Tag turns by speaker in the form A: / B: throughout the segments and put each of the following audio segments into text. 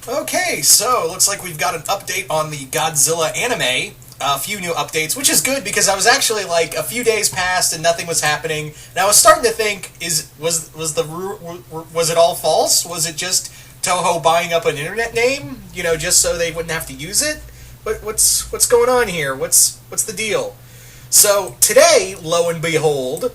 A: Okay, so looks like we've got an update on the Godzilla anime. A few new updates, which is good because I was actually like a few days passed and nothing was happening, and I was starting to think, was it all false? Was it just Toho buying up an internet name, just so they wouldn't have to use it? What's going on here? What's the deal? So today, lo and behold,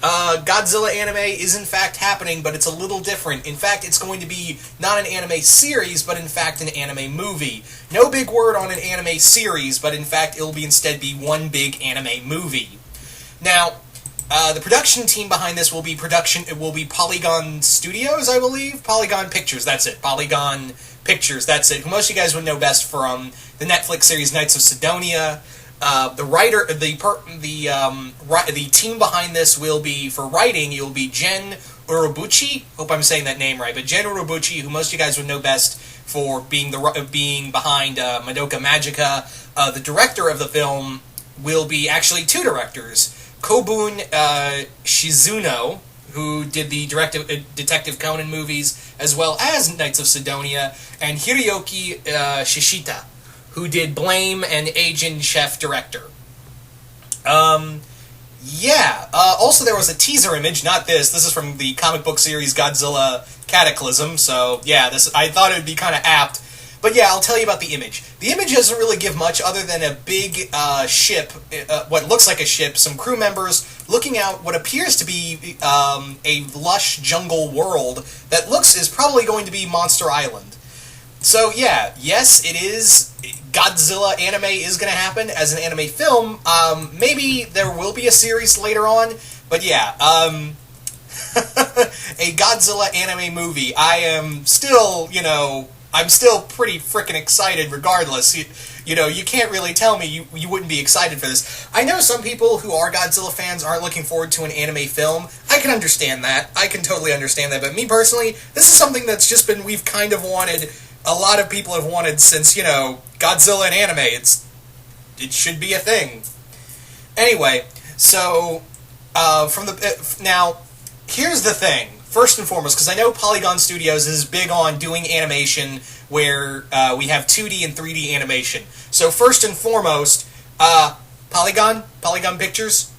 A: Godzilla Anime is in fact happening, but it's a little different. In fact, it's going to be not an anime series, but in fact an anime movie. No big word on an anime series, but in fact it'll instead be one big anime movie. Now, the production team behind this will be Polygon Studios, I believe? Polygon Pictures, that's it. Polygon Pictures, that's it. Who most of you guys would know best from the Netflix series Knights of Sidonia. The team behind this will be, for writing, it will be Gen Urobuchi. Hope I'm saying that name right, but Gen Urobuchi, who most of you guys would know best for being behind Madoka Magica. The director of the film will be actually two directors: Kobun Shizuno, who did the Detective Conan movies, as well as Knights of Sidonia, and Hiroyuki Shishita, who did Blame and Agent Chef Director. Also there was a teaser image, not this. This is from the comic book series Godzilla Cataclysm, so I thought it would be kind of apt. But yeah, I'll tell you about the image. The image doesn't really give much other than a big ship, what looks like a ship, some crew members looking out what appears to be a lush jungle world that is probably going to be Monster Island. So yeah, yes, it is. Godzilla Anime is going to happen as an anime film. Maybe there will be a series later on, but yeah, a Godzilla anime movie. I'm still pretty freaking excited regardless. You can't really tell me you wouldn't be excited for this. I know some people who are Godzilla fans aren't looking forward to an anime film. I can understand that. I can totally understand that. But me personally, this is something that's just we've kind of wanted. A lot of people have wanted since, Godzilla and anime. It should be a thing. Anyway, so, now, here's the thing. First and foremost, because I know Polygon Studios is big on doing animation where we have 2D and 3D animation. So first and foremost, Polygon Pictures,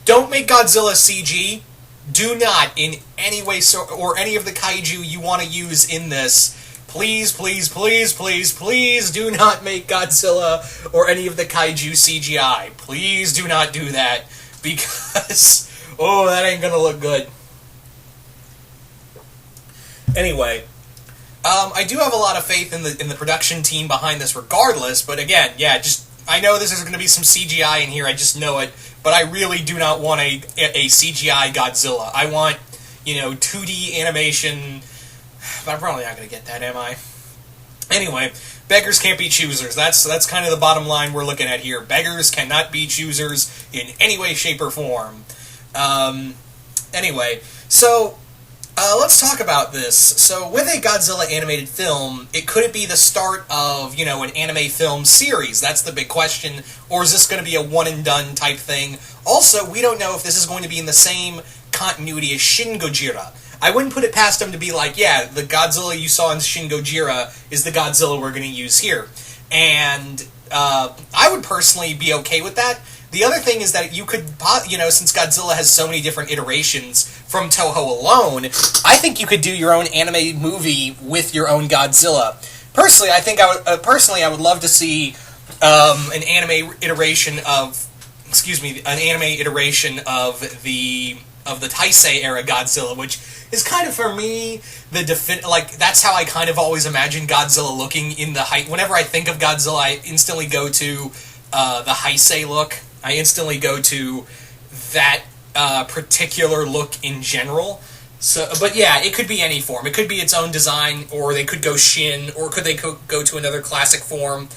A: don't make Godzilla CG. Do not, in any way, or any of the kaiju you want to use in this, please, please, please, please, please do not make Godzilla or any of the kaiju CGI. Please do not do that, because, that ain't gonna look good. Anyway, I do have a lot of faith in the production team behind this regardless, but again, I know this is going to be some CGI in here, I just know it, but I really do not want a CGI Godzilla. I want, 2D animation. But I'm probably not going to get that, am I? Anyway, beggars can't be choosers. That's kind of the bottom line we're looking at here. Beggars cannot be choosers in any way, shape, or form. Anyway, so let's talk about this. So with a Godzilla animated film, could it be the start of, an anime film series? That's the big question. Or is this going to be a one-and-done type thing? Also, we don't know if this is going to be in the same continuity as Shin Gojira. I wouldn't put it past them to be like, the Godzilla you saw in Shin Gojira is the Godzilla we're going to use here. And I would personally be okay with that. The other thing is that you could, since Godzilla has so many different iterations from Toho alone, I think you could do your own anime movie with your own Godzilla. Personally, I would love to see an anime iteration of the Taisei era Godzilla, which is kind of, for me, that's how I kind of always imagine Godzilla looking in the height. Whenever I think of Godzilla, I instantly go to the Heisei look. I instantly go to that particular look in general. So, but yeah, it could be any form. It could be its own design, or they could go Shin, or could they go to another classic form.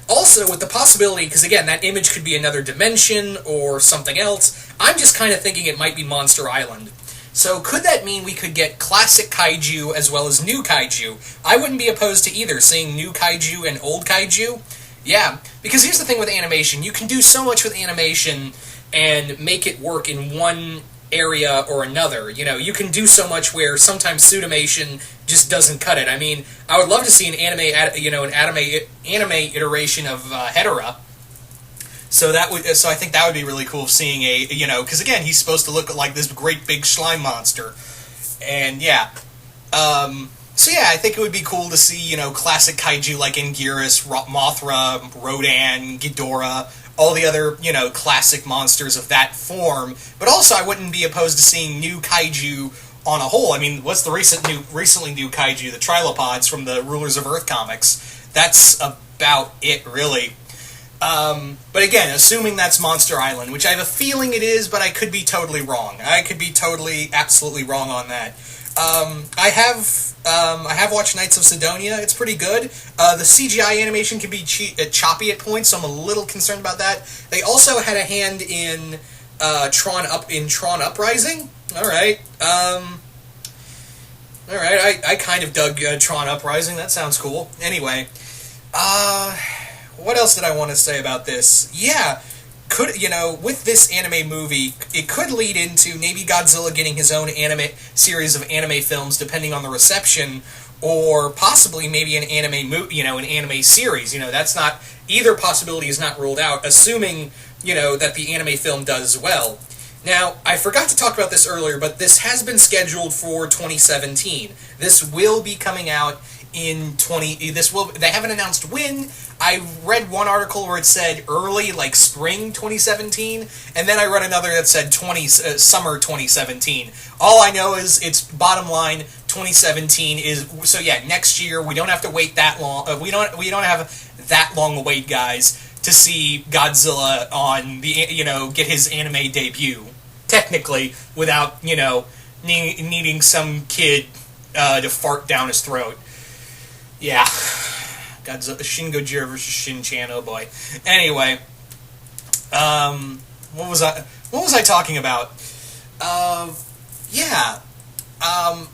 A: Also, with the possibility, because again, that image could be another dimension or something else, I'm just kind of thinking it might be Monster Island. So could that mean we could get classic kaiju as well as new kaiju? I wouldn't be opposed to either, seeing new kaiju and old kaiju. Yeah, because here's the thing with animation. You can do so much with animation and make it work in one area or another. You know, you can do so much where sometimes Suitimation just doesn't cut it. I mean, I would love to see an anime iteration of Hedorah. So I think that would be really cool, seeing because again, he's supposed to look like this great big slime monster, and yeah. So yeah, I think it would be cool to see, classic kaiju like Anguirus, Mothra, Rodan, Ghidorah, all the other, classic monsters of that form. But also, I wouldn't be opposed to seeing new kaiju on a whole. I mean, what's the recently new kaiju? The Trilopods from the Rulers of Earth comics. That's about it, really. But again, assuming that's Monster Island, which I have a feeling it is, but I could be totally wrong. I could be absolutely wrong on that. I have watched Knights of Sidonia. It's pretty good. The CGI animation can be choppy at points, so I'm a little concerned about that. They also had a hand in Tron Uprising. All right. I kind of dug Tron Uprising. That sounds cool. Anyway, what else did I want to say about this? Yeah. With this anime movie, it could lead into maybe Godzilla getting his own series of anime films, depending on the reception, or possibly maybe an anime series. That's not, either possibility is not ruled out, assuming, that the anime film does well. Now, I forgot to talk about this earlier, but this has been scheduled for 2017. This will be coming out in they haven't announced when. I read one article where it said early, like spring 2017, and then I read another that said summer 2017. All I know is it's bottom line 2017 is, so yeah, next year. We don't have to wait that long. We don't have that long a wait, guys, to see Godzilla on the get his anime debut. Technically, without needing some kid to fart down his throat. Yeah, Godzilla, Shin Gojira versus Shin Chan. Oh boy. Anyway, what was I talking about? Yeah.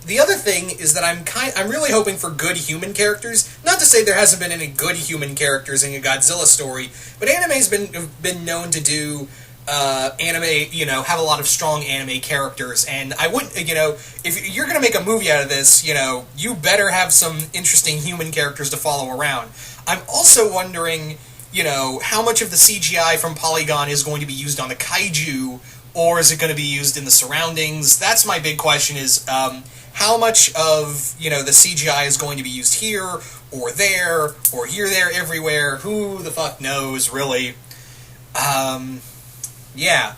A: The other thing is that I'm really hoping for good human characters. Not to say there hasn't been any good human characters in a Godzilla story, but anime's been known to do have a lot of strong anime characters, and I wouldn't, if you're going to make a movie out of this, you better have some interesting human characters to follow around. I'm also wondering, how much of the CGI from Polygon is going to be used on the kaiju, or is it going to be used in the surroundings? That's my big question, is how much of, the CGI is going to be used here, or there, or here, there, everywhere. Who the fuck knows, really? Yeah.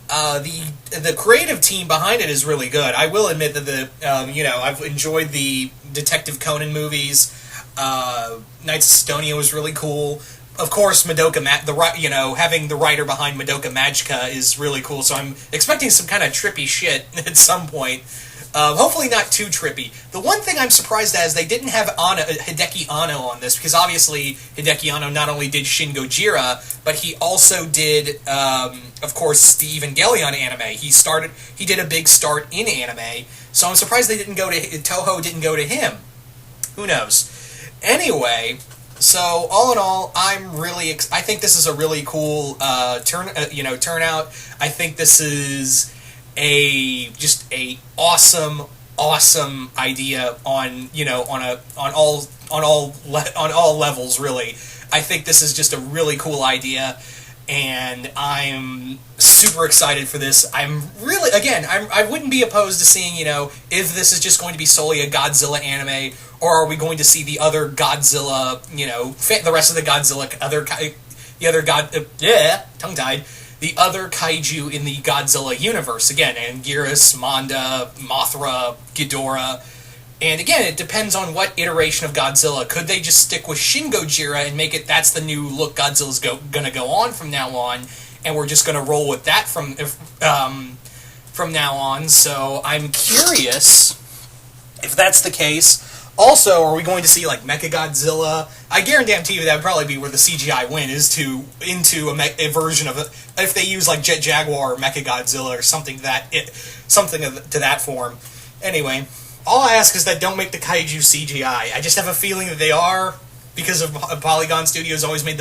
A: The creative team behind it is really good. I will admit that I've enjoyed the Detective Conan movies. Knights of Sidonia was really cool. Of course, having the writer behind Madoka Magica is really cool. So I'm expecting some kind of trippy shit at some point. Hopefully not too trippy. The one thing I'm surprised at is they didn't have Hideki Anno on this, because obviously Hideki Anno not only did Shin Gojira, but he also did, of course, the Evangelion anime. He did a big start in anime, so I'm surprised Toho didn't go to him. Who knows? Anyway, so all in all, I think this is a really cool turnout. I think this is just a awesome idea on all levels, really. I think this is just a really cool idea, and I'm super excited for this. I wouldn't be opposed to seeing, if this is just going to be solely a Godzilla anime, or are we going to see the other Godzilla, the rest of the Godzilla, tongue-tied, the other kaiju in the Godzilla universe. Again, Anguirus, Manda, Mothra, Ghidorah. And again, it depends on what iteration of Godzilla. Could they just stick with Shin Gojira and make it that's the new look Godzilla's going to go on from now on, and we're just going to roll with that from now on? So I'm curious if that's the case. Also, are we going to see like Mechagodzilla? I guarantee you that would probably be where the CGI win is into a version of it. If they use like Jet Jaguar or Mechagodzilla or something to that form. Anyway, all I ask is that don't make the kaiju CGI. I just have a feeling that they are, because of Polygon Studios always made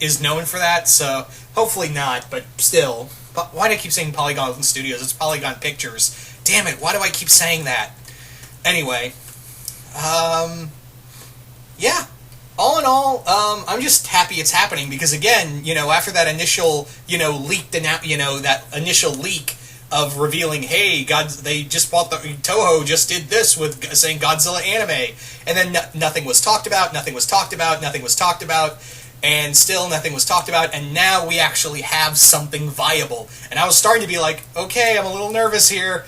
A: is known for that. So hopefully not, but still. Why do I keep saying Polygon Studios? It's Polygon Pictures. Damn it, why do I keep saying that? Anyway, yeah. All in all, I'm just happy it's happening because, again, after that initial, that initial leak of revealing, hey, they just bought Toho just did this with saying Godzilla Anime, and then nothing was talked about, and still nothing was talked about, and now we actually have something viable. And I was starting to be like, okay, I'm a little nervous here.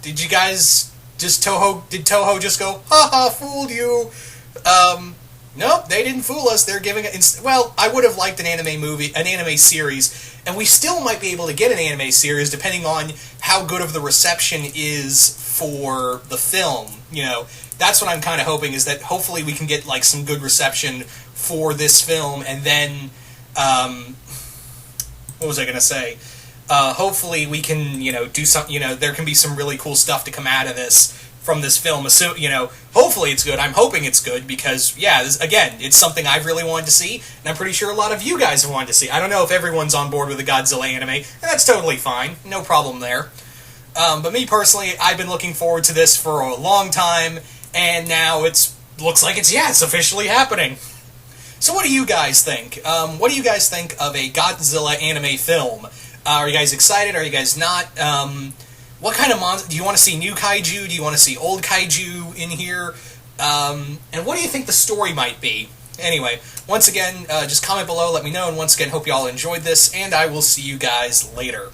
A: Did you guys did Toho just go, haha, fooled you? Nope, they didn't fool us. They're giving it. Well, I would have liked an anime series, and we still might be able to get an anime series depending on how good of the reception is for the film. That's what I'm kind of hoping, is that hopefully we can get like some good reception for this film, and then what was I going to say? Hopefully we can do something. There can be some really cool stuff to come out of this. From this film, hopefully it's good. I'm hoping it's good because, yeah, again, it's something I've really wanted to see, and I'm pretty sure a lot of you guys have wanted to see. I don't know if everyone's on board with the Godzilla anime, and that's totally fine. No problem there. But me personally, I've been looking forward to this for a long time, and now looks like it's officially happening. So what do you guys think? What do you guys think of a Godzilla anime film? Are you guys excited? Are you guys not? What kind of monster? Do you want to see new kaiju? Do you want to see old kaiju in here? And what do you think the story might be? Anyway, once again, just comment below, let me know, and once again, hope you all enjoyed this, and I will see you guys later.